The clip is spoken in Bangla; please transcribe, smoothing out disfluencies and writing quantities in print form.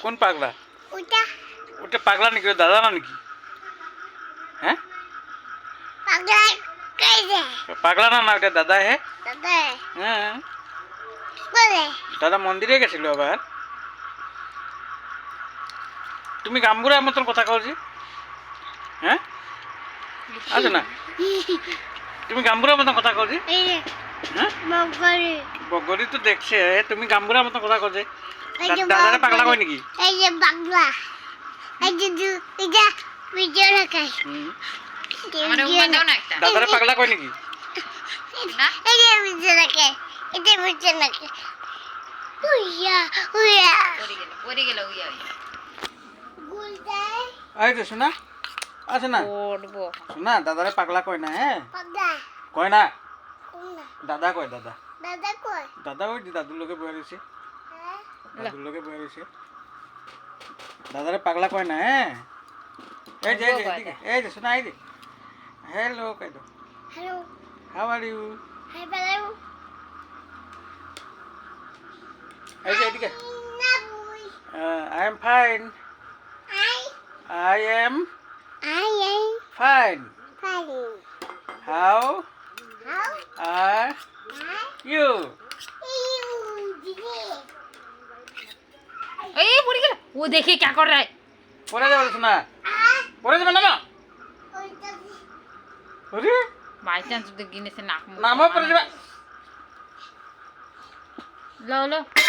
কোন পাগলা? ওটা ওটা পাগলা নাকি? ও দাদা না নাকি? হ্যাঁ, পাগলা কইছে পাগলা না, না ওটা দাদা। হে দাদা হ্যাঁ, বলে দাদা মন্দিরে গেছিল আবার। তুমি গামগুড়ার মতন কথা কও যে, হ্যাঁ আছে না? তুমি গামগুড়ার মতন কথা কও যে, এই যে হ্যাঁ বগরি বগরি তো দেখছে, তুমি গামগুড়ার মতন কথা কও যে। এই যে দাদারে পাগলা কয় নাকি? এই যে পাগলা এই যে এই যে ভিডিও রাখাই আমারে উম্মা দাও না একটা দাদারে পাগলা কয় নাকি? না এই যে ভিডিও রাখাই এই যে ভিডিও রাখাই উইয়া উইয়া পড়ে গেল উইয়া গুলদাই এই যে শোনা আছে না, পড়বো শোনা দাদারে পাগলা কয় না। হ্যাঁ পাগলা কয় না, কোনটা দাদা কয় দাদা। দাদা কই দাদা ওই যে দাদুর লোকে বয়ে রয়েছে, হ্যাঁ দাদুর লোকে বয়ে রয়েছে। দাদারে পাগলা কয় না। হ্যাঁ এই যে এদিকে, এই যে শোনা, এই যে হ্যালো কই দাও, hello how are you. Hi hello এই যে এদিকে, না বুই I am fine, I I am I fine, fine how how are you. You দিদি ए पड़ गया वो देखिए क्या कर रहा है পরে যাবে শোনা, পরে যাবে নামা। ওইটা আরে बाई चांस तो गिने से नाक নামা, পরে যাবে। लो लो